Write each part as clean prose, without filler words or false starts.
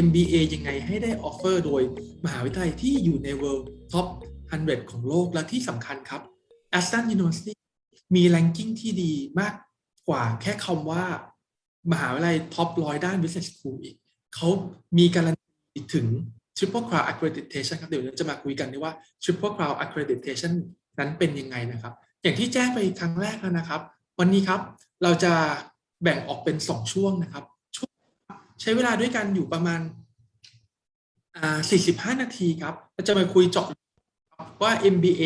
MBA ยังไงให้ได้ออฟเฟอร์โดยมหาวิทยาลัยที่อยู่ใน World Top 100 ของโลกและที่สำคัญครับ Aston University มี ranking ที่ดีมากกว่าแค่คำว่ามหาวิทยาลัยท็อป100ด้าน Business School อีกเขามีการันตีถึง Triple Accreditation ครับเดี๋ยวเราจะมาคุยกันว่า Triple Accreditation นั้นเป็นยังไงนะครับอย่างที่แจ้งไปครั้งแรกแล้วนะครับวันนี้ครับเราจะแบ่งออกเป็น2ช่วงนะครับช่วงใช้เวลาด้วยกันอยู่ประมาณ45 นาทีครับเราจะมาคุยเจาะว่า MBA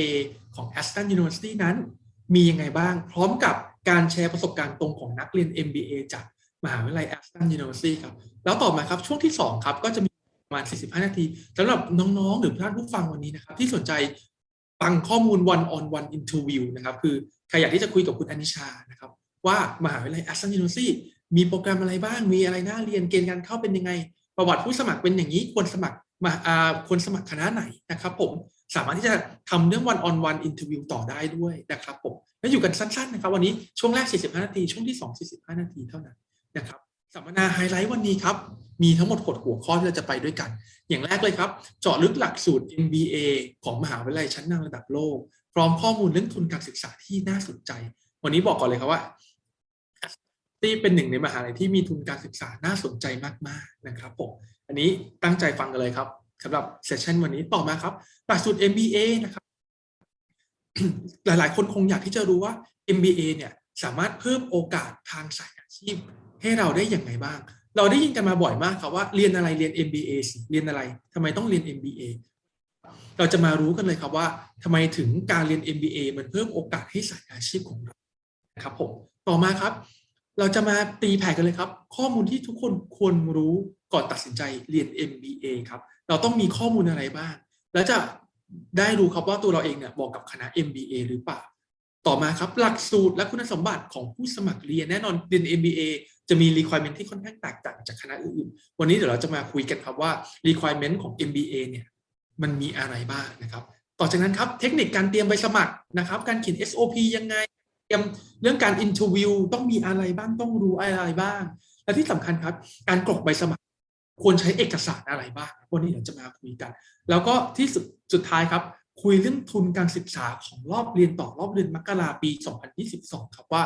ของ Aston University นั้นมียังไงบ้างพร้อมกับการแชร์ประสบการณ์ตรงของนักเรียน MBA จากมหาวิทยาลัย Aston University ครับแล้วต่อมาครับช่วงที่2ครับก็จะมีประมาณ45 นาทีสำหรับน้องๆหรือท่านผู้ฟังวันนี้นะครับที่สนใจฟังข้อมูล one on one interview นะครับคือใครอยากที่จะคุยกับคุณอนิชานะครับว่ามหาวิทยาลัย Aston University มีโปรแกรมอะไรบ้างมีอะไรน่าเรียนเกณฑ์การเข้าเป็นยังไงประวัติผู้สมัครเป็นอย่างนี้ควรสมัครคณะไหนนะครับผมสามารถที่จะทำเรื่อง one on one interview ต่อได้ด้วยนะครับผมแล้วอยู่กันสั้นๆนะครับวันนี้ช่วงแรก45 นาทีช่วงที่2 45 นาทีเท่านั้นนะครับสัมมนาไฮไลท์วันนี้ครับมีทั้งหมด6หัวข้อที่เราจะไปด้วยกันอย่างแรกเลยครับเจาะลึกหลักสูตร MBA ของมหาวิทยาลัยชั้นนำระดับโลกพร้อมข้อมูลเรื่องทุนการศึกษาที่น่าสนใจวันนี้บอกก่อนเลยครับว่าที่เป็นหนึ่งในมหาวิทยาลัยที่มีทุนการศึกษาน่าสนใจมากๆนะครับผมอันนี้ตั้งใจฟังกันเลยครับสำหรับเซสชันวันนี้ต่อมาครับหลักสูตร MBA นะครับ หลายๆคนคงอยากที่จะรู้ว่า MBA เนี่ยสามารถเพิ่มโอกาสทางสายอาชีพให้เราได้อย่างไรบ้างเราได้ยินกันมาบ่อยมากครับว่าเรียนอะไรเรียน MBA สิเรียนอะไรทำไมต้องเรียน MBA เราจะมารู้กันเลยครับว่าทำไมถึงการเรียน MBA มันเพิ่มโอกาสให้สายอาชีพของเรานะครับผมต่อมาครับเราจะมาตีแผ่กันเลยครับข้อมูลที่ทุกคนควรรู้ก่อนตัดสินใจเรียน MBA ครับเราต้องมีข้อมูลอะไรบ้างแล้วจะได้รู้ครับว่าตัวเราเองเนี่ยเหมาะกับคณะ MBA หรือเปล่าต่อมาครับหลักสูตรและคุณสมบัติของผู้สมัครเรียนแน่นอนเรียน MBA จะมี requirement ที่ค่อนข้างแตกต่างจากคณะอื่นๆวันนี้เดี๋ยวเราจะมาคุยกันครับว่า requirement ของ MBA เนี่ยมันมีอะไรบ้างนะครับต่อจากนั้นครับเทคนิคการเตรียมใบสมัครนะครับการเขียน SOP ยังไงเตรียมเรื่องการ interview ต้องมีอะไรบ้างต้องรู้อะไรบ้างและที่สำคัญครับการกรอกใบสมัครควรใช้เอกสารอะไรบ้างวันนี้เดี๋ยวจะมาคุยกันแล้วก็ที่สุดท้ายครับคุยเรื่องทุนการศึกษาของรอบเรียนต่อรอบเดือนมกราคมปี 2022 ครับว่า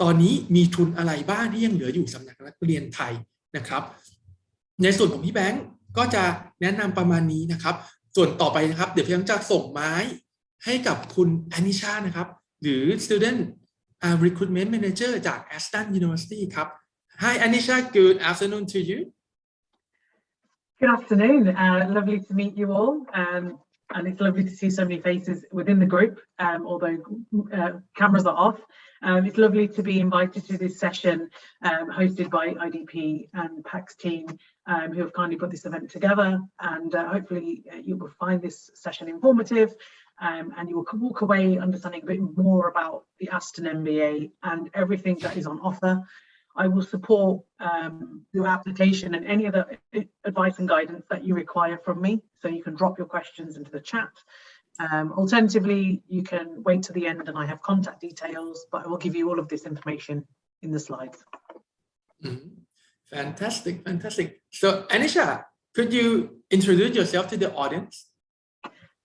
ตอนนี้มีทุนอะไรบ้างที่ยังเหลืออยู่สำนักนักเรียนไทยนะครับในส่วนของพี่แบงก์ก็จะแนะนำประมาณนี้นะครับส่วนต่อไปนะครับเดี๋ยวพี่แบงก์จะส่งไม้ให้กับคุณอนิชานะครับหรือ Student Recruitment Manager จาก Aston University ครับ Hi Anisha, good afternoon to you. Good afternoon. Lovely to meet you all. And it's lovely to see so many faces within the group, although cameras are off. It's lovely to be invited to this session hosted by IDP and PAC's team who have kindly put this event together. And hopefully you will find this session informative and you will walk away understanding a bit more about the Aston MBA and everything that is on offer. I will support your application and any other advice and guidance that you require from me. So you can drop your questions into the chat. Alternatively, you can wait to the end and I have contact details, but I will give you all of this information in the slides. Fantastic, fantastic. So Anisha, could you introduce yourself to the audience?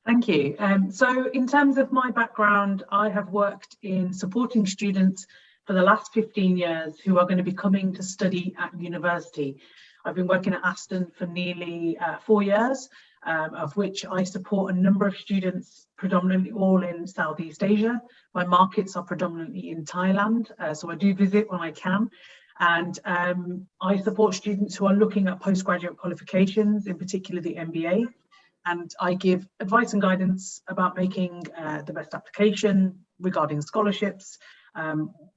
Thank you. So in terms of my background, I have worked in supporting students for the last 15 years who are going to be coming to study at university. I've been working at Aston for nearly 4 years, of which I support a number of students, predominantly all in Southeast Asia. My markets are predominantly in Thailand, so I do visit when I can. And I support students who are looking at postgraduate qualifications, in particular the MBA. And I give advice and guidance about making the best application regarding scholarships.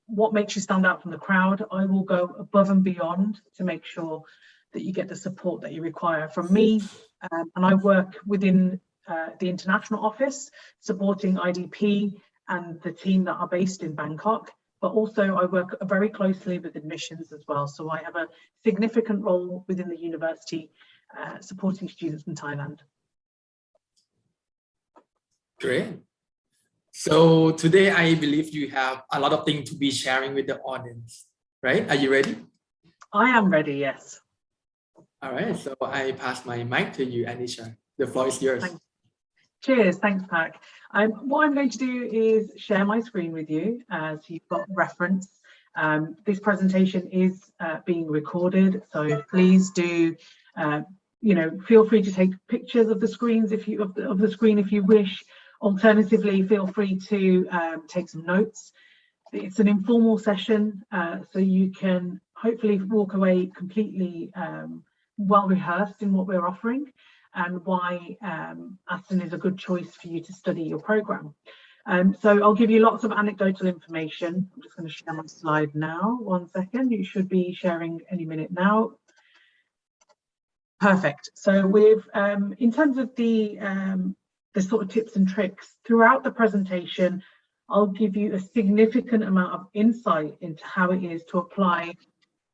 What makes you stand out from the crowd? I will go above and beyond to make sure that you get the support that you require from me. And I work within the international office, supporting IDP and the team that are based in Bangkok. But also I work very closely with admissions as well. So I have a significant role within the university supporting students in Thailand. Great. So today I believe you have a lot of things to be sharing with the audience, right? Are you ready? I am ready, yes. All right, so I pass my mic to you, Anisha. The floor is yours. Cheers, thanks, Pak. What I'm going to do is share my screen with you as you've got reference. This presentation is being recorded, so please do, feel free to take pictures of the screens if you wish. Alternatively, feel free to take some notes. It's an informal session, so you can hopefully walk away completely well rehearsed in what we're offering and why Aston is a good choice for you to study your program. So I'll give you lots of anecdotal information. I'm just going to share my slide now. 1 second. You should be sharing any minute now. Perfect. So with in terms of the sort of tips and tricks throughout the presentation, I'll give you a significant amount of insight into how it is to apply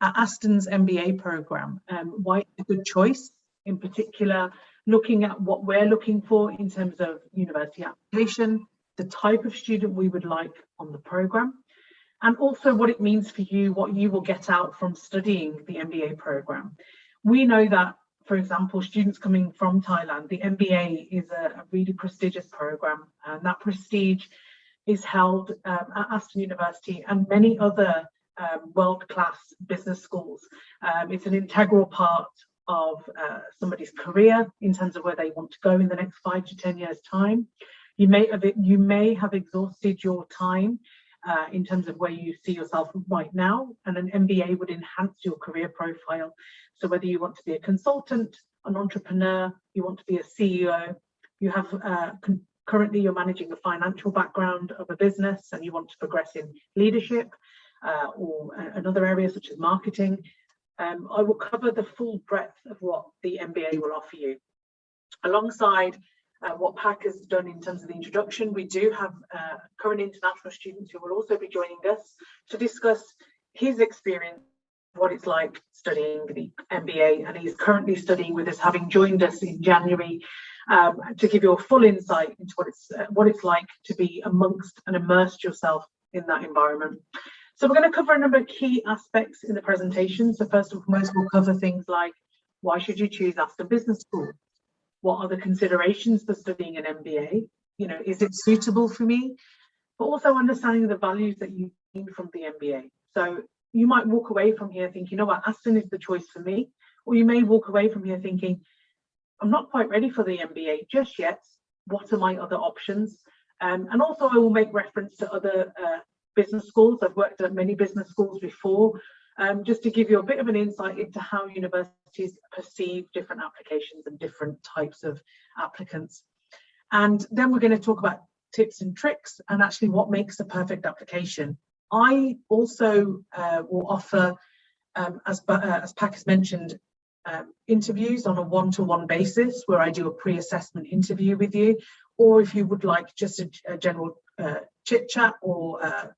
at Aston's MBA program, why it's a good choice, in particular, looking at what we're looking for in terms of university application, the type of student we would like on the program, and also what it means for you, what you will get out from studying the MBA program. We know that, for example, students coming from Thailand, the MBA is a really prestigious program, and that prestige is held at Aston University and many other world-class business schools. It's an integral part of somebody's career in terms of where they want to go in the next 5 to 10 years' time. You may have exhausted your time in terms of where you see yourself right now, and an MBA would enhance your career profile. So whether you want to be a consultant, an entrepreneur, you want to be a CEO, you have currently you're managing a financial background of a business and you want to progress in leadership or another area such as marketing, I will cover the full breadth of what the MBA will offer you. Alongside what Pak has done in terms of the introduction, we do have current international students who will also be joining us to discuss his experience, what it's like studying the MBA, and he's currently studying with us, having joined us in January, to give you a full insight into what it's like to be amongst and immerse yourself in that environment. So we're going to cover a number of key aspects in the presentation. So first and foremost, we'll cover things like, why should you choose Aston Business School? What are the considerations for studying an MBA? Is it suitable for me? But also understanding the values that you gain from the MBA. So you might walk away from here thinking, Aston is the choice for me. Or you may walk away from here thinking, I'm not quite ready for the MBA just yet. What are my other options? And also I will make reference to other business schools. I've worked at many business schools before, just to give you a bit of an insight into how universities perceive different applications and different types of applicants. And then we're going to talk about tips and tricks and actually what makes a perfect application. I also will offer, as Pak has mentioned, interviews on a one-to-one basis where I do a pre-assessment interview with you, or if you would like just a general chit-chat or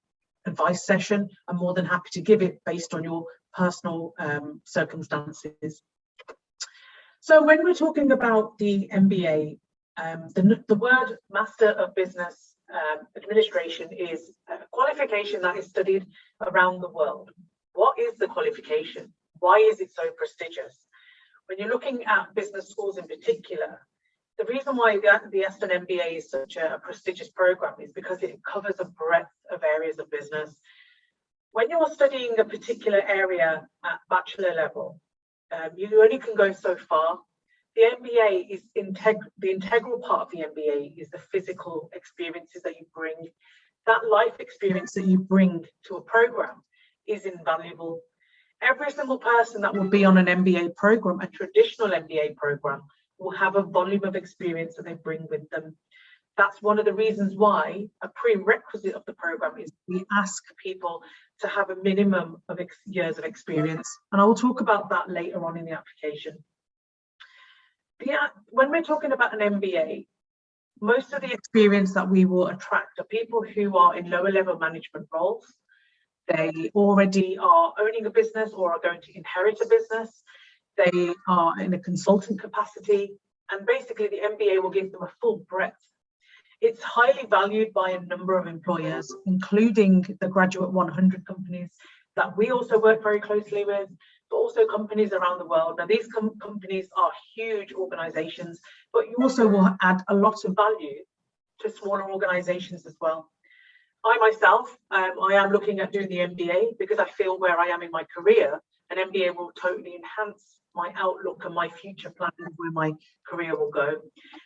advice session, I'm more than happy to give it based on your personal circumstances. So when we're talking about the MBA, the word Master of Business Administration is a qualification that is studied around the world. What is the qualification? Why is it so prestigious? When you're looking at business schools in particular, the reason why the Aston MBA is such a prestigious program is because it covers a breadth of areas of business. When you're studying a particular area at bachelor level, you only can go so far. The MBA is the integral part of the MBA is the physical experiences that you bring. That life experience that you bring to a program is invaluable. Every single person that will be on an MBA program, a traditional MBA program, will have a volume of experience that they bring with them. That's one of the reasons why a prerequisite of the program is we ask people to have a minimum of years of experience. And I will talk about that later on in the application. When we're talking about an MBA, most of the experience that we will attract are people who are in lower level management roles. They already are owning a business or are going to inherit a business. They are in a consultant capacity, and basically the MBA will give them a full breadth. It's highly valued by a number of employers, including the Graduate 100 companies that we also work very closely with, but also companies around the world. Now, these companies are huge organizations, but you also will add a lot of value to smaller organizations as well. I myself, I am looking at doing the MBA because I feel where I am in my career, an MBA will totally enhance my outlook and my future plans where my career will go.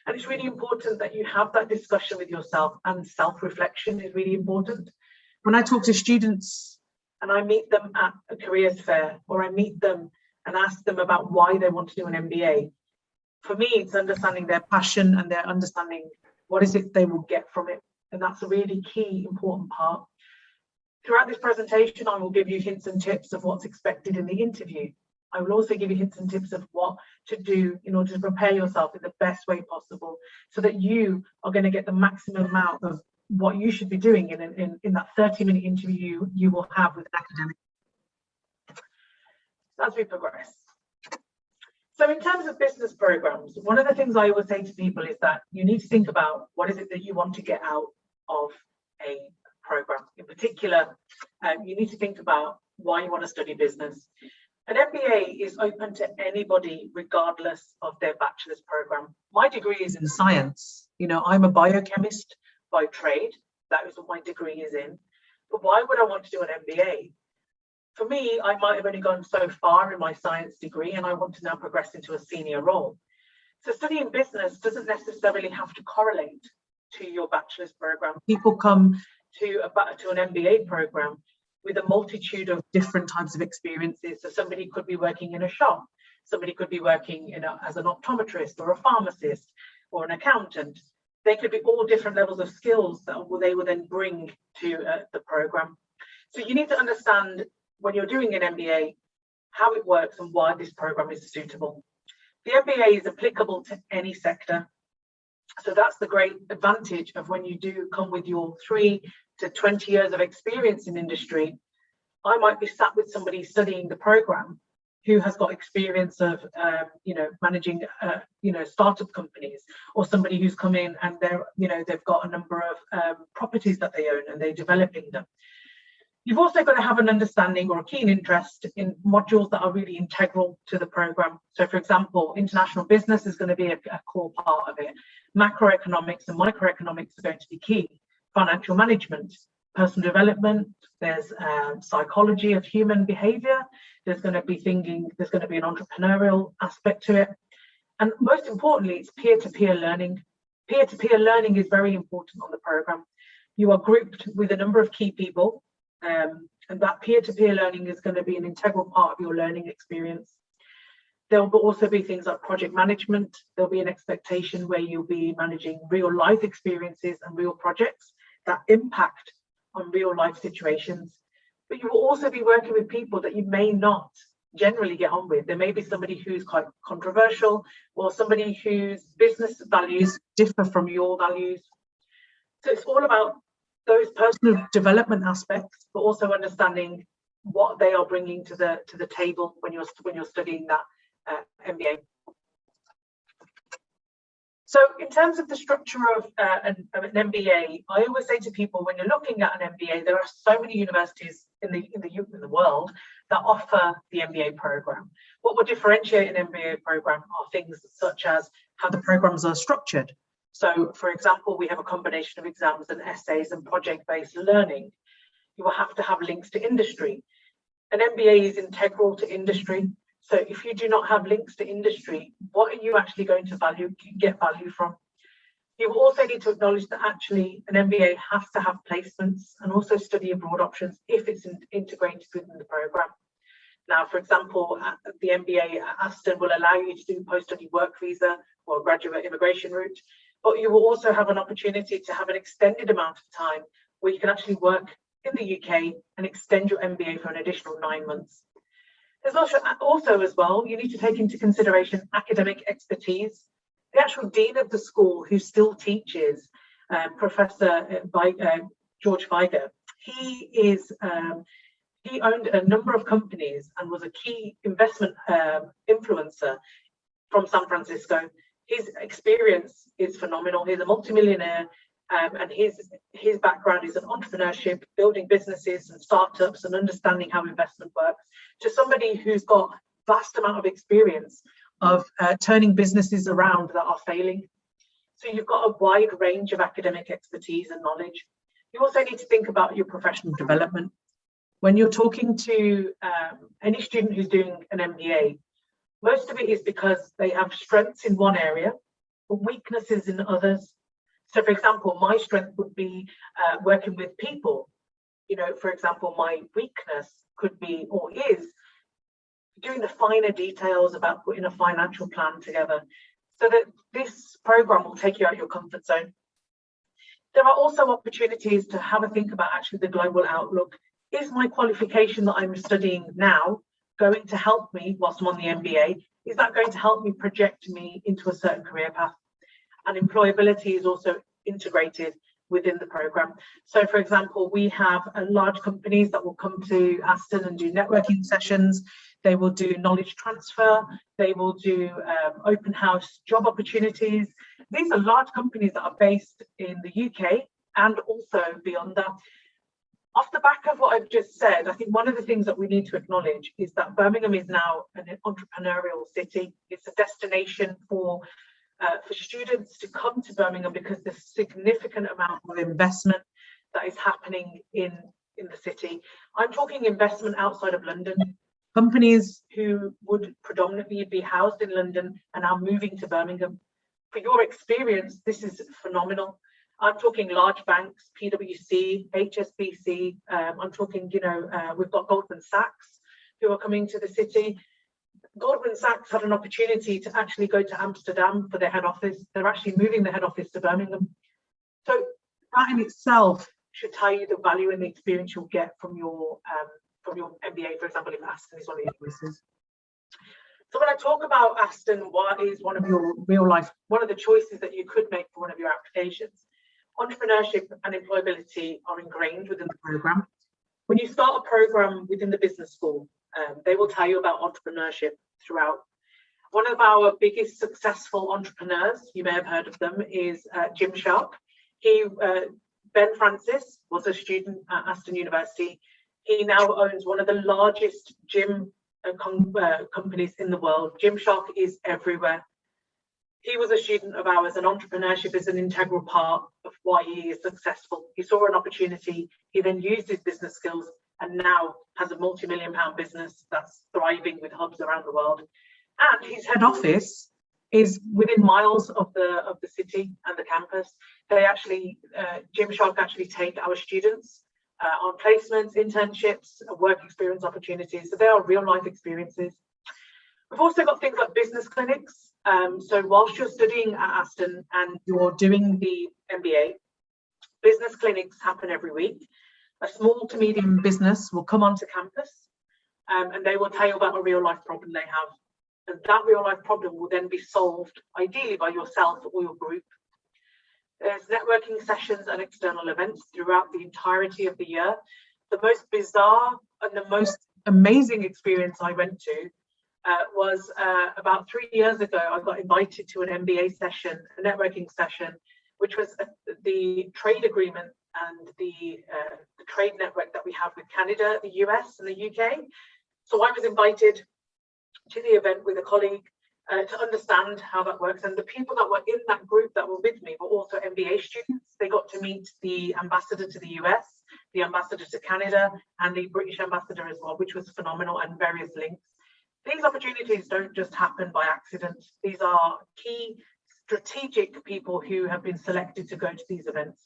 And it's really important that you have that discussion with yourself, and self-reflection is really important. When I talk to students and I meet them at a careers fair, or I meet them and ask them about why they want to do an MBA, for me, it's understanding their passion and their understanding what is it they will get from it. And that's a really key, important part. Throughout this presentation, I will give you hints and tips of what's expected in the interview. I will also give you hints and tips of what to do in order to prepare yourself in the best way possible, so that you are going to get the maximum amount of what you should be doing in that 30-minute interview you will have with an academic. As we progress. So in terms of business programs, one of the things I always say to people is that you need to think about what is it that you want to get out of a program. In particular, you need to think about why you want to study business. An MBA is open to anybody regardless of their bachelor's program. My degree is in science. You know, I'm a biochemist by trade. That is what my degree is in. But why would I want to do an MBA? For me, I might have only gone so far in my science degree, and I want to now progress into a senior role. So studying business doesn't necessarily have to correlate to your bachelor's program. People come to an MBA program with a multitude of different types of experiences. So somebody could be working in a shop, somebody could be working as an optometrist or a pharmacist or an accountant. They could be all different levels of skills that they will then bring to the program. So you need to understand when you're doing an MBA, how it works and why this program is suitable. The MBA is applicable to any sector. So that's the great advantage of when you do come with your 3 to 20 years of experience in industry. I might be sat with somebody studying the program who has got experience of, managing, startup companies, or somebody who's come in and they've got a number of properties that they own and they're developing them. You've also got to have an understanding or a keen interest in modules that are really integral to the program. So, for example, international business is going to be a core part of it. Macroeconomics and microeconomics are going to be key. Financial management, personal development, there's psychology of human behavior, there's going to be thinking, there's going to be an entrepreneurial aspect to it. And most importantly, it's peer-to-peer learning. Peer-to-peer learning is very important on the program. You are grouped with a number of key people, and that peer-to-peer learning is going to be an integral part of your learning experience. There will also be things like project management. There'll be an expectation where you'll be managing real life experiences and real projects that impact on real life situations. But you will also be working with people that you may not generally get on with. There may be somebody who's quite controversial, or somebody whose business values differ from your values. So it's all about those personal development aspects, but also understanding what they are bringing to the table when you're studying that MBA. So in terms of the structure of an MBA, I always say to people, when you're looking at an MBA, there are so many universities in the world that offer the MBA program. What will differentiate an MBA program are things such as how the programs are structured. So, for example, we have a combination of exams and essays and project-based learning. You will have to have links to industry. An MBA is integral to industry. So if you do not have links to industry, what are you actually going to get value from? You also need to acknowledge that actually an MBA has to have placements and also study abroad options if it's integrated within the program. Now, for example, the MBA at Aston will allow you to do post-study work visa or graduate immigration route, but you will also have an opportunity to have an extended amount of time where you can actually work in the UK and extend your MBA for an additional 9 months. There's also as well, you need to take into consideration academic expertise. The actual dean of the school who still teaches, Professor George 𝐁𝐮𝐬𝐬, he owned a number of companies and was a key investment influencer from San Francisco. His experience is phenomenal. He's a multimillionaire and his background is in entrepreneurship, building businesses and startups and understanding how investment works, to somebody who's got vast amount of experience of turning businesses around that are failing. So you've got a wide range of academic expertise and knowledge. You also need to think about your professional development. When you're talking to any student who's doing an MBA, most of it is because they have strengths in one area, but weaknesses in others. So for example, my strength would be working with people. You know, for example, my weakness could be, or is, doing the finer details about putting a financial plan together, so that this program will take you out of your comfort zone. There are also opportunities to have a think about actually the global outlook. Is my qualification that I'm studying now going to help me whilst I'm on the MBA? Is that going to help me project me into a certain career path? And employability is also integrated within the program. So for example, we have large companies that will come to Aston and do networking sessions. They will do knowledge transfer. They will do open house job opportunities. These are large companies that are based in the UK and also beyond that. Off the back of what I've just said, I think one of the things that we need to acknowledge is that Birmingham is now an entrepreneurial city. It's a destination for students to come to Birmingham because there's significant amount of investment that is happening in the city. I'm talking investment outside of London. Companies who would predominantly be housed in London are now moving to Birmingham. For your experience, this is phenomenal. I'm talking large banks, PwC, HSBC. I'm talking, you know, we've got Goldman Sachs who are coming to the city. Goldman Sachs had an opportunity to actually go to Amsterdam for their head office. They're actually moving the head office to Birmingham. So that in itself should tell you the value and the experience you'll get from your MBA, for example, if Aston is one of your choices. So when I talk about Aston, what is one of your real life, one of the choices that you could make for one of your applications? Entrepreneurship and employability are ingrained within the program. When you start a program within the business school, they will tell you about entrepreneurship throughout. One of our biggest successful entrepreneurs, you may have heard of them, is Jim Sharp. Ben Francis was a student at Aston University. He now owns one of the largest gym companies in the world. Gymshark is everywhere. He was a student of ours, and entrepreneurship is an integral part of why he is successful. He saw an opportunity, he then used his business skills, and now has a multi-million-pound business that's thriving with hubs around the world. And his head office is within miles of the city and the campus. They actually, Gymshark actually take our students on placements, internships, work experience opportunities. So they are real life experiences. We've also got things like business clinics. So whilst you're studying at Aston and you're doing the MBA, business clinics happen every week. A small to medium business will come onto campus and they will tell you about a real life problem they have. And that real life problem will then be solved ideally by yourself or your group. There's networking sessions and external events throughout the entirety of the year. The most bizarre and the most amazing experience I went to was about 3 years ago. I got invited to an MBA session, a networking session, which was the trade agreement and the trade network that we have with Canada, the US and the UK. So I was invited to the event with a colleague to understand how that works. And the people that were in that group that were with me were also MBA students. They got to meet the ambassador to the US, the ambassador to Canada, and the British ambassador as well, which was phenomenal, and various links. These opportunities don't just happen by accident. These are key strategic people who have been selected to go to these events.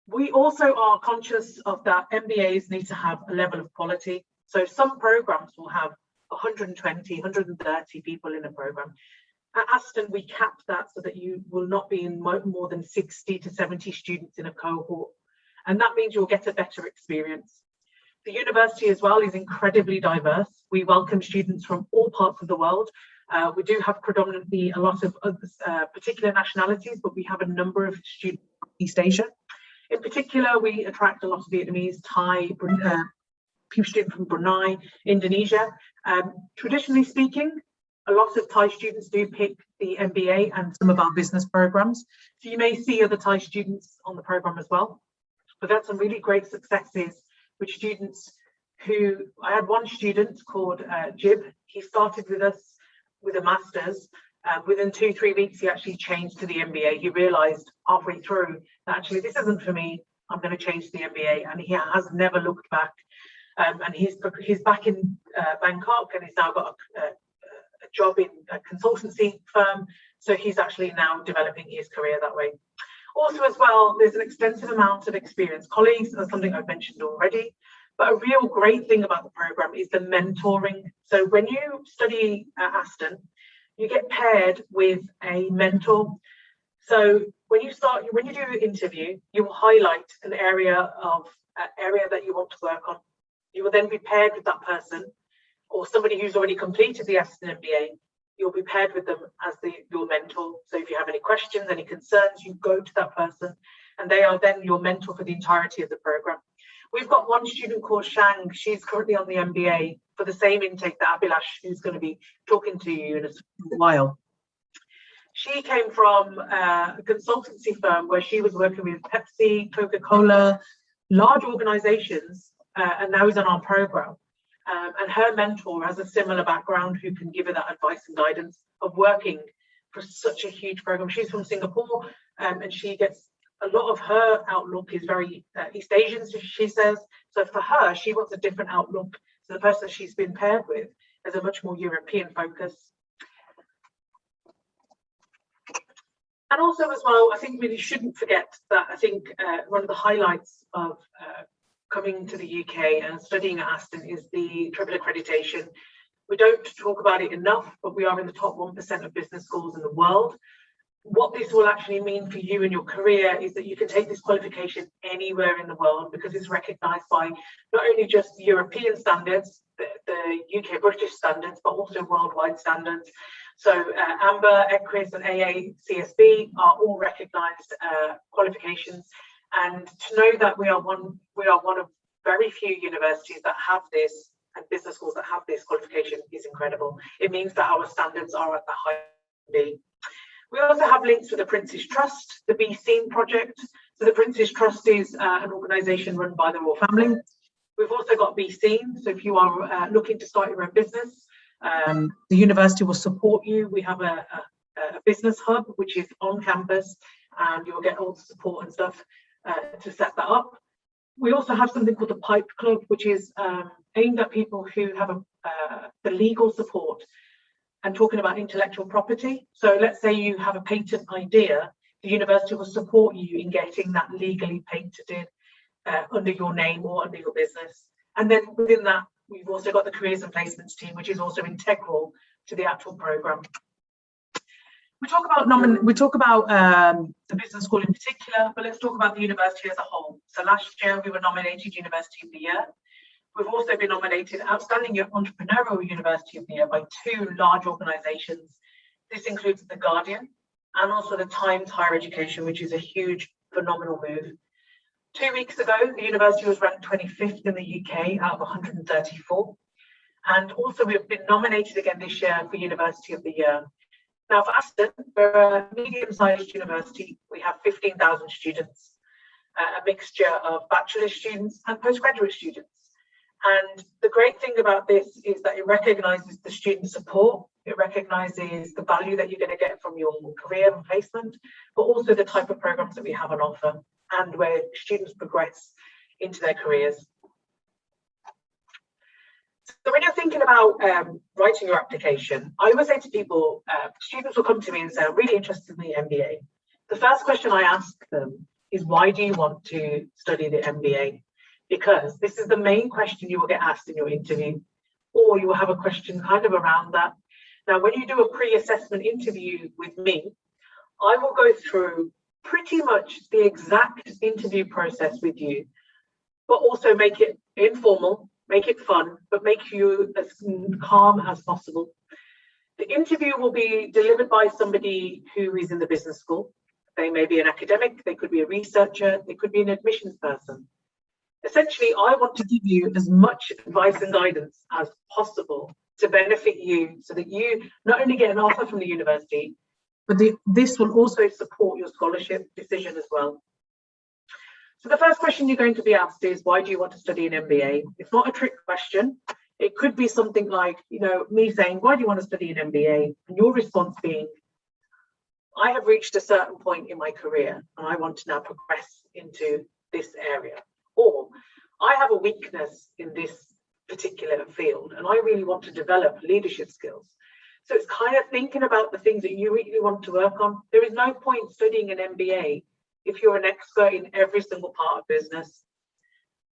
We also are conscious of that MBAs need to have a level of quality. So some programs will have 120, 130 people in a program. At Aston, we cap that so that you will not be in more than 60 to 70 students in a cohort. And that means you'll get a better experience. The university as well is incredibly diverse. We welcome students from all parts of the world. We do have predominantly a lot of particular nationalities, but we have a number of students from East Asia. In particular, we attract a lot of Vietnamese, Thai, students from Brunei, Indonesia. Traditionally speaking, a lot of Thai students do pick the MBA and some of our business programs. So you may see other Thai students on the program as well. We've had some really great successes with students who, I had one student called Jib. He started with us with a master's. Within 2-3 weeks, he actually changed to the MBA. He realized halfway through that actually this isn't for me. I'm going to change to the MBA, and he has never looked back. And he's back in Bangkok, and he's now got a job in a consultancy firm. So he's actually now developing his career that way. Also, as well, there's an extensive amount of experienced colleagues. That's something I've mentioned already. But a real great thing about the program is the mentoring. So when you study at Aston, you get paired with a mentor. So when you do an interview, you will highlight an area that you want to work on. You will then be paired with that person or somebody who's already completed the Aston MBA. You'll be paired with them as your mentor. So if you have any questions, any concerns, you go to that person, and they are then your mentor for the entirety of the program. We've got one student called Shang. She's currently on the MBA for the same intake that Abhilash, who's going to be talking to you in a while. She came from a consultancy firm where she was working with Pepsi, Coca-Cola, large organizations, and now is on our program. And her mentor has a similar background who can give her that advice and guidance of working for such a huge program. She's from Singapore, and she gets a lot of her outlook is very East Asian, she says. So for her, she wants a different outlook. So the person she's been paired with has a much more European focus. And also as well, I think we shouldn't forget that I think one of the highlights of coming to the UK and studying at Aston is the Triple Accreditation. We don't talk about it enough, but we are in the top 1% of business schools in the world. What this will actually mean for you in your career is that you can take this qualification anywhere in the world because it's recognised by not only just European standards, the UK British standards, but also worldwide standards. So AMBA, EQUIS and AACSB are all recognised qualifications. And to know that we are one of very few universities that have this and business schools that have this qualification is incredible. It means that our standards are at the highest. We also have links to the Prince's Trust, the Be Seen project. So the Prince's Trust is an organisation run by the royal family. We've also got Be Seen. So if you are looking to start your own business, the university will support you. We have a business hub, which is on campus, and you'll get all the support and stuff to set that up. We also have something called the Pipe Club, which is aimed at people who have the legal support and talking about intellectual property. So let's say you have a patent idea, the university will support you in getting that legally patented under your name or under your business. And then within that, we've also got the careers and placements team, which is also integral to the actual program. We talk about the business school in particular, but let's talk about the university as a whole. So last year we were nominated University of the Year. We've also been nominated Outstanding Entrepreneurial University of the Year by 2 large organisations. This includes The Guardian and also the Times Higher Education, which is a huge, phenomenal move. 2 weeks ago, the university was ranked 25th in the UK out of 134. And also we've been nominated again this year for University of the Year. Now for Aston, we're a medium-sized university. We have 15,000 students, a mixture of bachelor students and postgraduate students. And the great thing about this is that it recognises the student support, it recognises the value that you're going to get from your career and placement, but also the type of programs that we have on offer and where students progress into their careers. So when you're thinking about writing your application, I always say to people, students will come to me and say, I'm really interested in the MBA. The first question I ask them is, why do you want to study the MBA? Because this is the main question you will get asked in your interview, or you will have a question kind of around that. Now, when you do a pre-assessment interview with me, I will go through pretty much the exact interview process with you, but also make it informal, make it fun, but make you as calm as possible. The interview will be delivered by somebody who is in the business school. They may be an academic, they could be a researcher, they could be an admissions person. Essentially, I want to give you as much advice and guidance as possible to benefit you so that you not only get an offer from the university, but this will also support your scholarship decision as well. So the first question you're going to be asked is, why do you want to study an MBA? It's not a trick question. It could be something like, me saying, why do you want to study an MBA? And your response being, I have reached a certain point in my career and I want to now progress into this area. Or I have a weakness in this particular field and I really want to develop leadership skills. So it's kind of thinking about the things that you really want to work on. There is no point studying an MBA if you're an expert in every single part of business.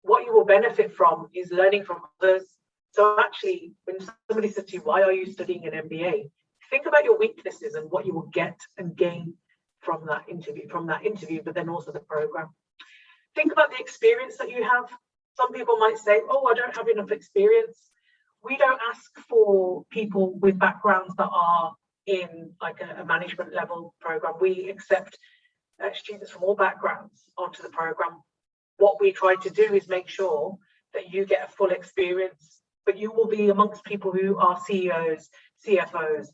What you will benefit from is learning from others. So actually, when somebody says to you, why are you studying an MBA? Think about your weaknesses and what you will get and gain from that interview, but then also the program. Think about the experience that you have. Some people might say, oh, I don't have enough experience. We don't ask for people with backgrounds that are in like a management level program. We accept students from all backgrounds onto the program. What we try to do is make sure that you get a full experience, but you will be amongst people who are CEOs, CFOs,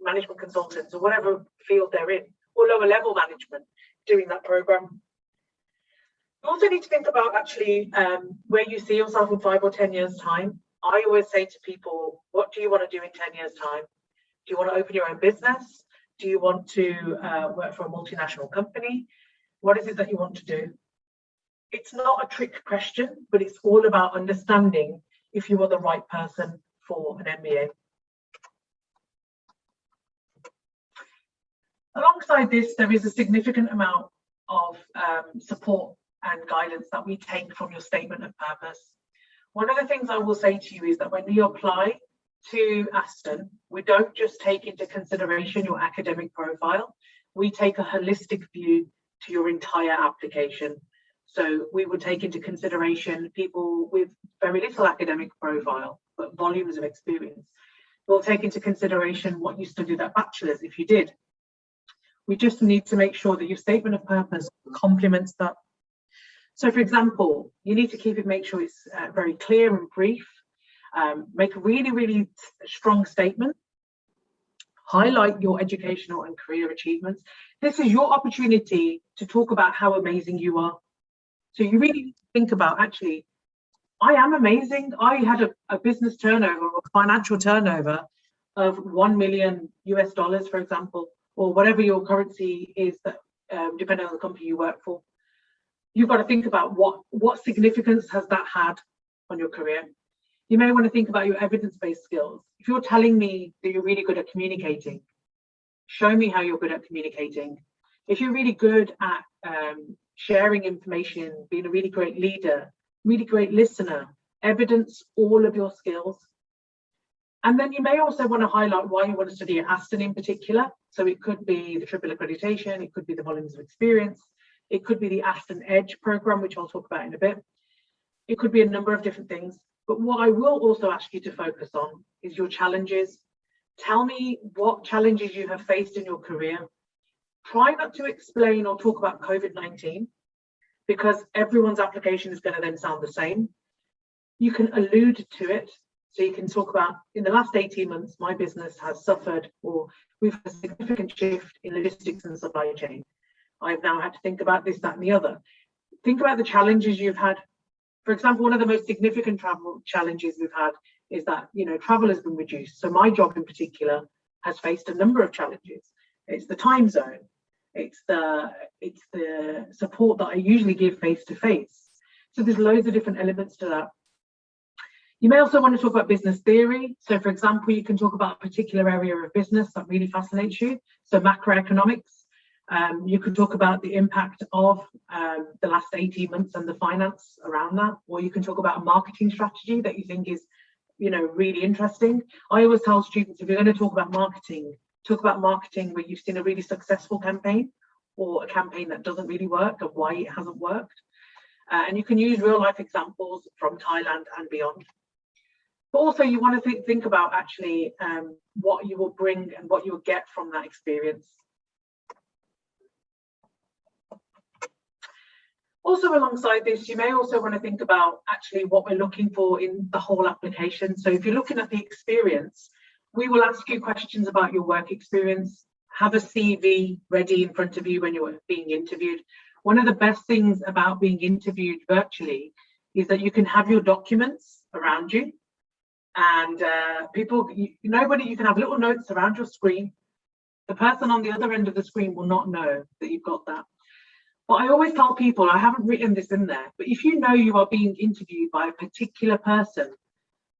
management consultants, or whatever field they're in, or lower level management doing that program. You also need to think about actually where you see yourself in 5 or 10 years' time. I always say to people, what do you want to do in 10 years' time? Do you want to open your own business? Do you want to work for a multinational company? What is it that you want to do? It's not a trick question, but it's all about understanding if you are the right person for an MBA. Alongside this, there is a significant amount of support and guidance that we take from your statement of purpose. One of the things I will say to you is that when you apply to Aston, we don't just take into consideration your academic profile, we take a holistic view to your entire application. So we would take into consideration people with very little academic profile, but volumes of experience. We'll take into consideration what you studied at bachelor's, if you did. We just need to make sure that your statement of purpose complements that. So for example, you need to make sure it's very clear and brief. Make a really, really strong statement. Highlight your educational and career achievements. This is your opportunity to talk about how amazing you are. So you really need to think about, actually, I am amazing. I had a business turnover or financial turnover of $1 million US, for example, or whatever your currency is, that depending on the company you work for. You've got to think about what significance has that had on your career. You may want to think about your evidence-based skills. If you're telling me that you're really good at communicating, show me how you're good at communicating. If you're really good at sharing information, being a really great leader, really great listener, evidence all of your skills. And then you may also want to highlight why you want to study at Aston in particular. So it could be the Triple Accreditation, it could be the volumes of experience, it could be the Aston Edge program, which I'll talk about in a bit. It could be a number of different things. But what I will also ask you to focus on is your challenges. Tell me what challenges you have faced in your career. Try not to explain or talk about COVID-19, because everyone's application is going to then sound the same. You can allude to it. So you can talk about, in the last 18 months, my business has suffered, or we've had a significant shift in logistics and supply chain. I've now had to think about this, that, and the other. Think about the challenges you've had. For example, one of the most significant travel challenges we've had is that, travel has been reduced. So my job in particular has faced a number of challenges. It's the time zone. It's the support that I usually give face to face. So there's loads of different elements to that. You may also want to talk about business theory. So for example, you can talk about a particular area of business that really fascinates you. So macroeconomics. You could talk about the impact of the last 18 months and the finance around that, or you can talk about a marketing strategy that you think is, really interesting. I always tell students, if you're going to talk about marketing where you've seen a really successful campaign or a campaign that doesn't really work and why it hasn't worked. And you can use real life examples from Thailand and beyond. But also you want to think about actually what you will bring and what you will get from that experience. Also alongside this, you may also want to think about actually what we're looking for in the whole application. So if you're looking at the experience, we will ask you questions about your work experience. have a CV ready in front of you when you're being interviewed. One of the best things about being interviewed virtually is that you can have your documents around you, and you can have little notes around your screen. The person on the other end of the screen will not know that you've got that. But I always tell people, I haven't written this in there, but if you know you are being interviewed by a particular person,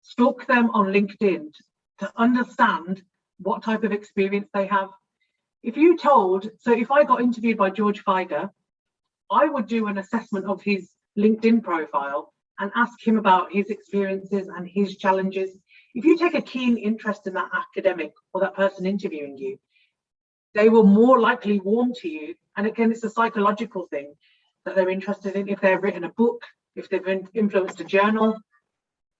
stalk them on LinkedIn to understand what type of experience they have. If I got interviewed by 𝐁𝐮𝐬𝐧𝐰, I would do an assessment of his LinkedIn profile and ask him about his experiences and his challenges. If you take a keen interest in that academic or that person interviewing you, they will more likely warm to you. And again, it's a psychological thing that they're interested in. If they've written a book, if they've influenced a journal,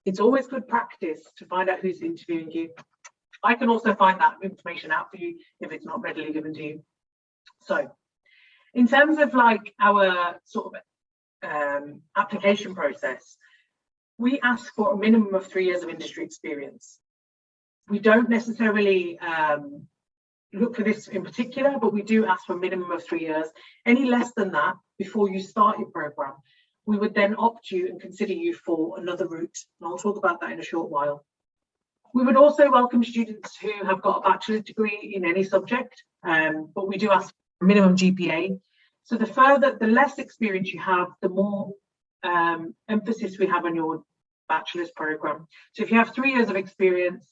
it's always good practice to find out who's interviewing you. I can also find that information out for you if it's not readily given to you. So in terms of like our sort of application process, we ask for a minimum of 3 years of industry experience. We don't necessarily look for this in particular, but we do ask for a minimum of 3 years. Any less than that, before you start your program, we would then opt you and consider you for another route. And I'll talk about that in a short while. We would also welcome students who have got a bachelor's degree in any subject, but we do ask for a minimum GPA. So the less experience you have, the more emphasis we have on your bachelor's program. So if you have 3 years of experience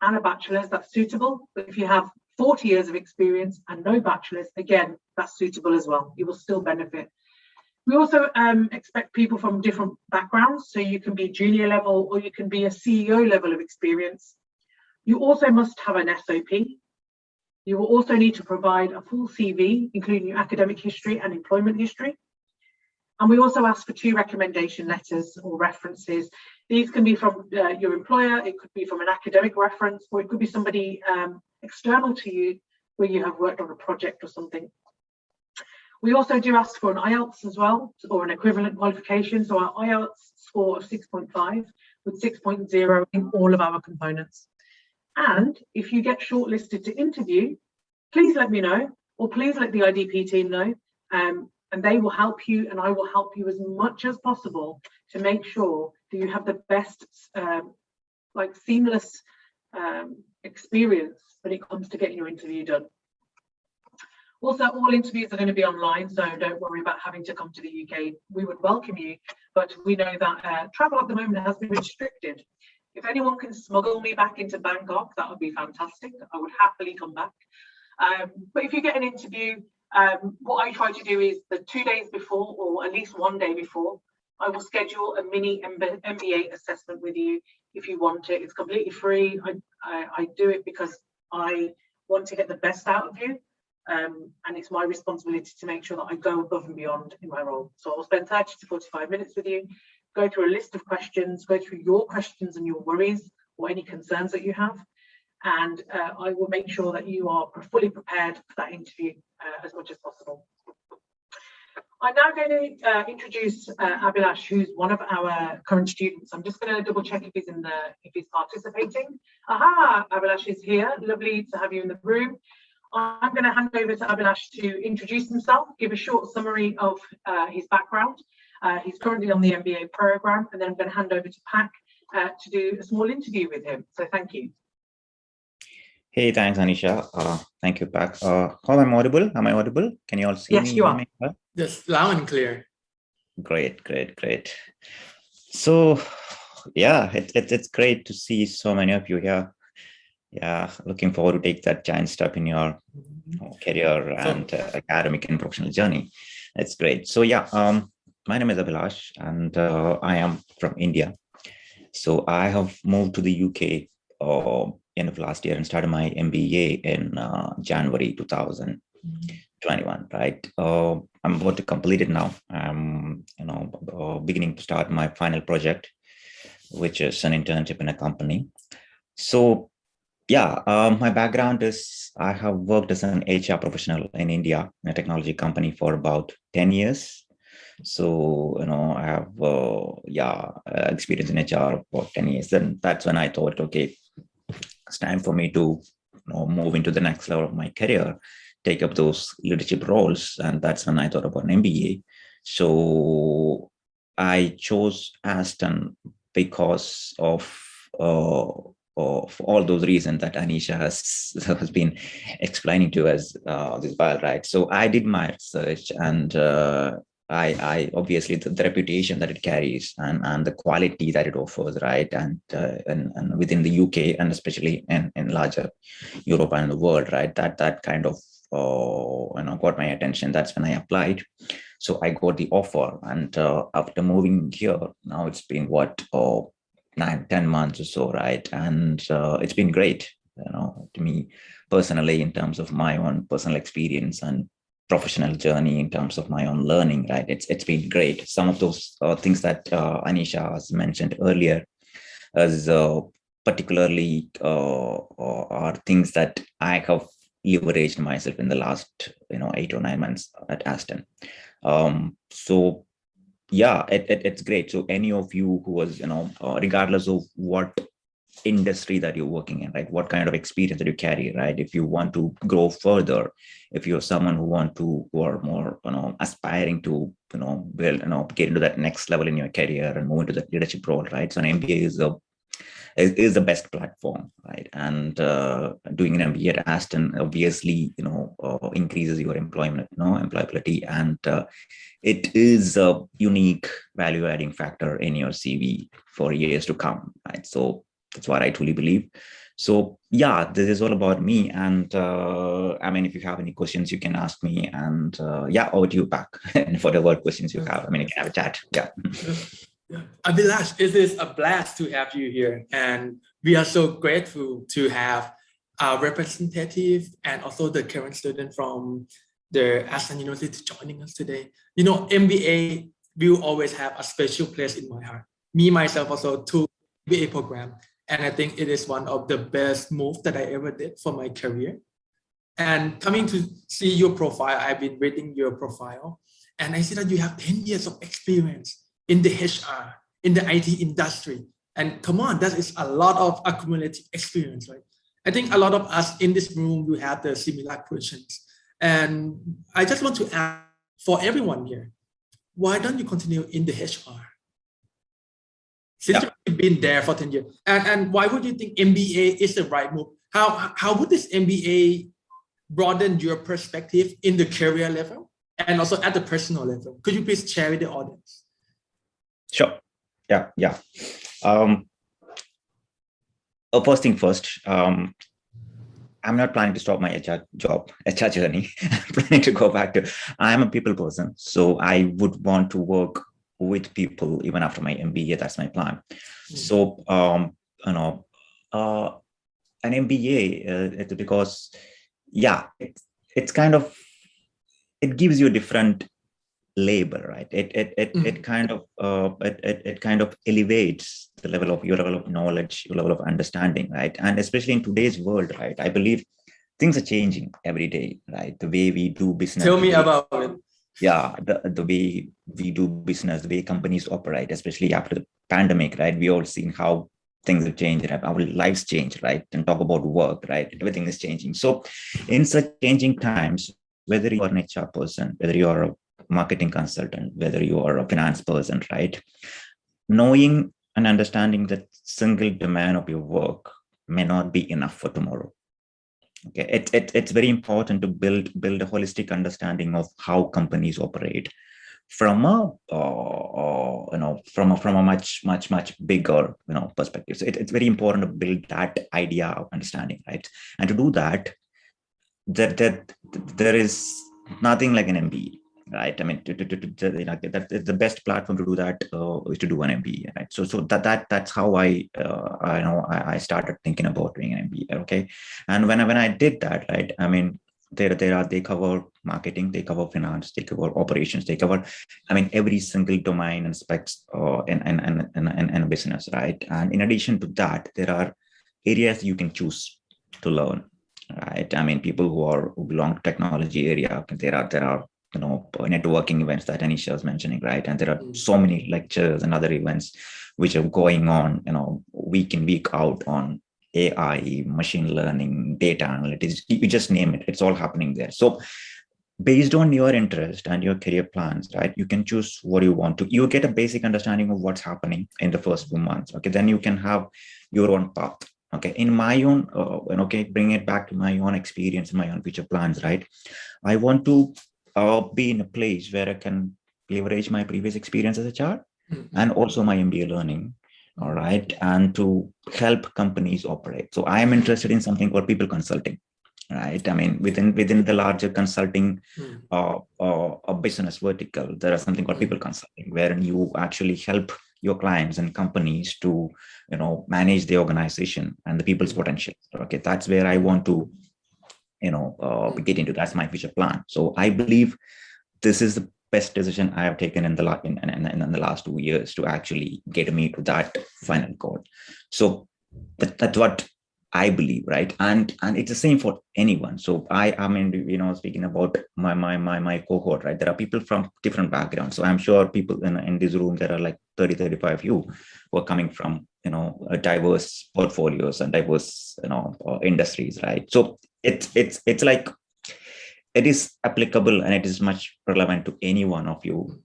and a bachelor's, that's suitable. But if you have 40 years of experience and no bachelor's, again, that's suitable as well. You will still benefit. We also expect people from different backgrounds. So you can be junior level or you can be a CEO level of experience. You also must have an SOP. You will also need to provide a full CV, including your academic history and employment history. And we also ask for 2 recommendation letters or references. These can be from your employer, it could be from an academic reference, or it could be somebody external to you where you have worked on a project or something. We also do ask for an IELTS as well, or an equivalent qualification. So our IELTS score of 6.5 with 6.0 in all of our components. And if you get shortlisted to interview, please let me know, or please let the IDP team know. And they will help you, and I will help you as much as possible to make sure that you have the best, seamless experience when it comes to getting your interview done. Also, all interviews are going to be online, so don't worry about having to come to the UK. We would welcome you, but we know that travel at the moment has been restricted. If anyone can smuggle me back into Bangkok, that would be fantastic. I would happily come back. But if you get an interview, what I try to do is the 2 days before, or at least 1 day before, I will schedule a mini MBA assessment with you if you want it. It's completely free. I do it because I want to get the best out of you. And it's my responsibility to make sure that I go above and beyond in my role. So I'll spend 30 to 45 minutes with you, go through a list of questions, go through your questions and your worries or any concerns that you have. And I will make sure that you are fully prepared for that interview as much as possible. I'm now going to introduce Abhilash, who's one of our current students. I'm just going to double check if he's participating. Aha, Abhilash is here. Lovely to have you in the room. I'm going to hand over to Abhilash to introduce himself, give a short summary of his background. He's currently on the MBA program, and then I'm going to hand over to Pak to do a small interview with him. So thank you. Hey, thanks, Anisha. Thank you, Pak. How am I audible? Am I audible? Can you all see me? Yes, you are. Yes, loud and clear. Great. So, yeah, it's great to see so many of you here. Yeah, looking forward to take that giant step in your career and academic and professional journey. It's great. So, yeah, my name is Abhilash, and I am from India. So I have moved to the UK end of last year and started my MBA in January 2021. Right, I'm about to complete it now. I'm beginning to start my final project, which is an internship in a company. So yeah, my background is I have worked as an HR professional in India in a technology company for about 10 years. So I have experience in HR for 10 years. Then that's when I thought, okay, it's time for me to move into the next level of my career, take up those leadership roles. And that's when I thought about an MBA. So I chose Aston because of all those reasons that Anisha has been explaining to us this while, right? So I did my research, and I obviously the reputation that it carries and the quality that it offers, right? And within the UK and especially in larger Europe and the world, right? That kind of got my attention. That's when I applied. So I got the offer, and after moving here, now it's been 9-10 months or so, right? And it's been great, to me personally, in terms of my own personal experience and professional journey, in terms of my own learning, right? It's been great. Some of those things that Anisha has mentioned earlier as particularly are things that I have leveraged myself in the last 8 or 9 months at Aston. So yeah, it's great. So any of you who was, regardless of what industry that you're working in, right, what kind of experience that you carry, right, if you want to grow further, if you're someone who are more aspiring to build, get into that next level in your career and move into that leadership role, right, so an MBA is the best platform, right? And doing an MBA at Aston obviously increases your employability, and it is a unique value adding factor in your CV for years to come, right? So that's what I truly believe. So yeah, this is all about me, and if you have any questions, you can ask me, and over to you back. And for the word questions you have, you can have a chat. Yeah. Abhilash, it is a blast to have you here, and we are so grateful to have our representative and also the current student from the Aston University joining us today. MBA will always have a special place in my heart. Me, myself, also took MBA program, and I think it is one of the best moves that I ever did for my career. And coming to see your profile, I've been reading your profile, and I see that you have 10 years of experience in the HR, in the IT industry. And come on, that is a lot of accumulative experience, right? I think a lot of us in this room will have the similar questions. And I just want to ask for everyone here, why don't you continue in the HR? Since you've been there for 10 years. And why would you think MBA is the right move? How would this MBA broaden your perspective in the career level and also at the personal level? Could you please share with the audience? Sure. Yeah. First thing first, I'm not planning to stop my HR journey. I'm planning to go back to, I'm a people person. So I would want to work with people even after my MBA. That's my plan. So, an MBA, it's because, it's kind of, it gives you a different label, right? It kind of elevates the level of knowledge, your level of understanding, right? And especially in today's world, right? I believe things are changing every day, right? The way we do business. Tell me about it. Yeah, the way we do business, the way companies operate, especially after the pandemic, right? We all seen how things have changed, right? Our lives changed, right? And talk about work, right? Everything is changing. So in such changing times, whether you are an HR person, whether you are a marketing consultant, whether you are a finance person, right? Knowing and understanding that single domain of your work may not be enough for tomorrow. Okay, it's very important to build a holistic understanding of how companies operate from a much bigger perspective. So it's very important to build that idea of understanding, right? And to do that, there is nothing like an MBA. Right. I mean, the best platform to do that is to do an MBA. Right. So that's how I started thinking about doing an MBA. Okay. And when I did that, right, I mean, they cover marketing, they cover finance, they cover operations, they cover, every single domain and specs in business. Right. And in addition to that, there are areas you can choose to learn. Right. I mean, people who belong to technology area, there are networking events that Anisha was mentioning, right? And there are so many lectures and other events which are going on, week in, week out on AI, machine learning, data analytics, you just name it, it's all happening there. So based on your interest and your career plans, right, you can choose what you want to. You get a basic understanding of what's happening in the first few months. Okay, then you can have your own path. Okay, in my own, bring it back to my own experience, my own future plans, right? I want to be in a place where I can leverage my previous experience as a child and also my MBA learning, all right, and to help companies operate. So I am interested in something called people consulting, right? I mean, within the larger consulting a business vertical, there is something called people consulting, wherein you actually help your clients and companies to, manage the organization and the people's potential. Okay, that's where I want to, get into. That's my future plan. So I believe this is the best decision I have taken in the last 2 years to actually get me to that final goal. So that's what I believe, right? And it's the same for anyone. So I mean, speaking about my cohort, right? There are people from different backgrounds. So I'm sure people in this room, there are like 35 of you who are coming from, diverse portfolios and diverse, industries, right? So it's like, it is applicable and it is much relevant to any one of you,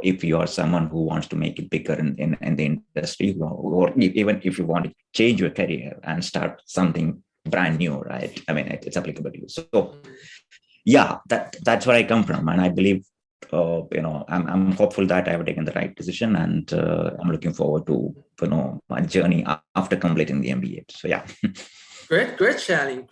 if you are someone who wants to make it bigger in the industry, or even if you want to change your career and start something brand new, right? I mean, it's applicable to you. So yeah, that's where I come from. And I believe, I'm hopeful that I have taken the right decision, and I'm looking forward to, my journey after completing the MBA. So yeah. Great sharing.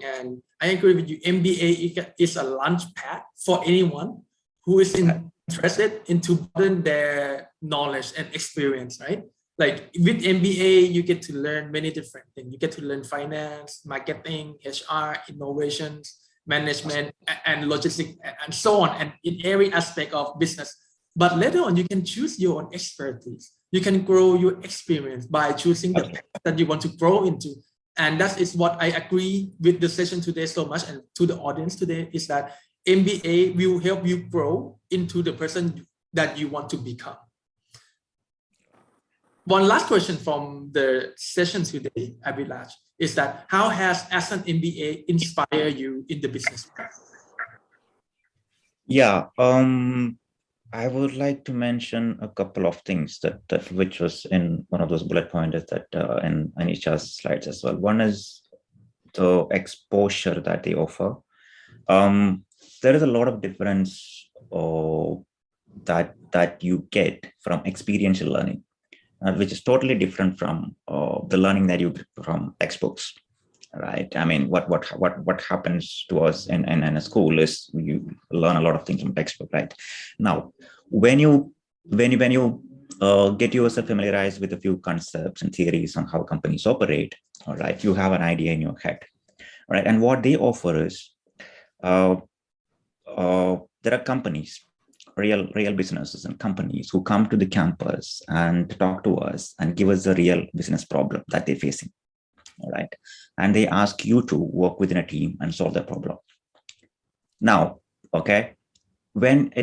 And I agree with you. MBA is a launch pad for anyone who is interested into broaden their knowledge and experience, right? Like with MBA, you get to learn many different things. You get to learn finance, marketing, HR, innovations, management, and logistics, and so on, and in every aspect of business. But later on, you can choose your own expertise. You can grow your experience by choosing the path that you want to grow into. And that is what I agree with the session today so much, and to the audience today, is that MBA will help you grow into the person that you want to become. One last question from the session today, Abhilaj, is that how has as an MBA inspired you in the business? Yeah, I would like to mention a couple of things that which was in one of those bullet pointers that in Anisha's slides as well. One is the exposure that they offer. There is a lot of difference that you get from experiential learning, which is totally different from the learning that you get from textbooks. Right. I mean, what happens to us in a school is you learn a lot of things from textbook, right? Now, when you get yourself familiarized with a few concepts and theories on how companies operate, all right, you have an idea in your head, right? And what they offer is there are companies, real businesses and companies who come to the campus and talk to us and give us a real business problem that they're facing. All right, and they ask you to work within a team and solve the problem. Now, okay, when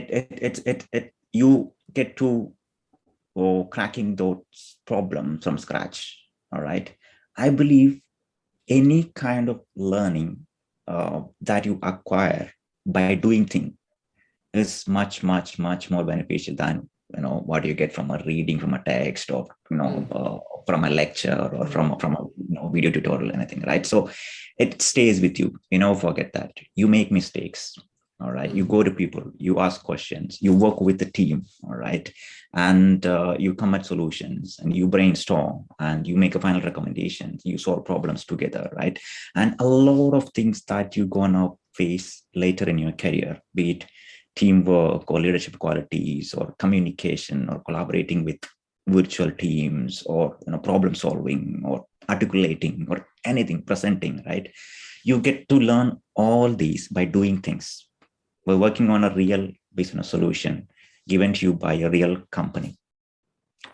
you get to cracking those problems from scratch, all right, I believe any kind of learning that you acquire by doing things is much more beneficial than what you get from a reading from a text, or from a lecture, or from a video tutorial, anything, right? So it stays with you. Forget that. You make mistakes, all right? You go to people, you ask questions, you work with the team, all right? And you come at solutions, and you brainstorm, and you make a final recommendation. You solve problems together, right? And a lot of things that you're gonna face later in your career, be it teamwork or leadership qualities or communication or collaborating with virtual teams, or problem solving or articulating or anything, presenting, right? You get to learn all these by doing things. We're working on a real business solution given to you by a real company.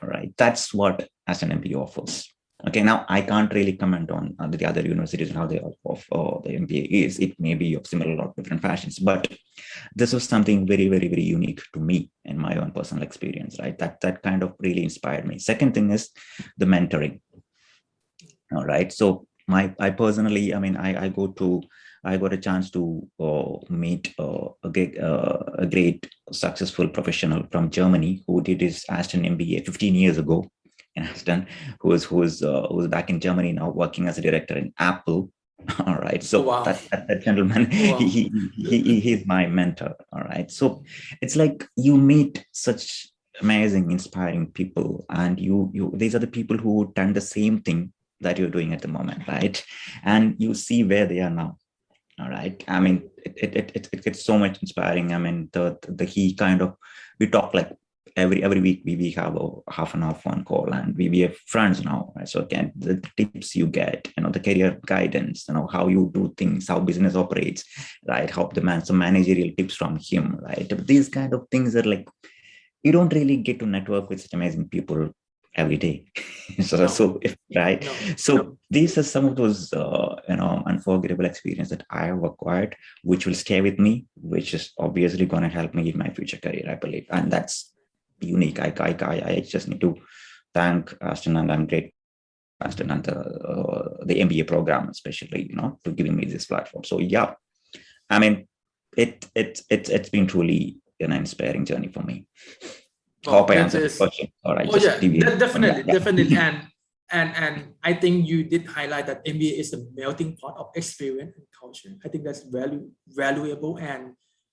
All right, that's what as an MBA offers. Okay, now I can't really comment on the other universities and how they offer the MBA is. It may be of similar or different fashions, but this was something very unique to me in my own personal experience, right? That kind of really inspired me. Second thing is the mentoring. All right. So I personally, I mean, I got a chance to meet a great successful professional from Germany who did his Aston MBA 15 years ago in Aston, who was back in Germany now working as a director in Apple. All right. So wow. that gentleman, wow. he's my mentor. All right. So it's like you meet such amazing, inspiring people, and these are the people who done the same thing that you're doing at the moment, right? And you see where they are now. All right. I mean, it gets so much inspiring. I mean, he kind of, we talk like every week we have a half an hour phone call, and we have friends now, right? So again, the tips you get, the career guidance, how you do things, how business operates, right? How some managerial tips from him, right? But these kind of things are like, you don't really get to network with such amazing people every day. Right. No. So these are some of those, unforgettable experience that I have acquired, which will stay with me, which is obviously going to help me in my future career, I believe. And that's unique. I just need to thank Aston, and I'm grateful to Aston and the MBA program, especially, to giving me this platform. So yeah, I mean, it's been truly an inspiring journey for me. Hope I answered the question. All right. Definitely. And I think you did highlight that MBA is a melting pot of experience and culture. I think that's valuable, and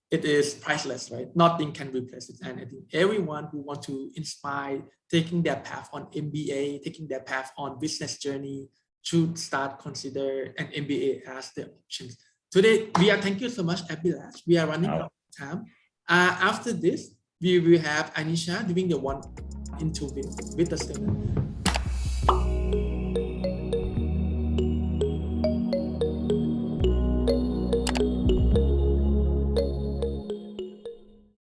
it is priceless, right? Nothing can replace it. And I think everyone who wants to inspire taking their path on MBA, taking their path on business journey, should start consider an MBA as their options. Today, thank you so much, Abhilash. We are running out of time. After this, we will have Anisha doing the one interview with the student.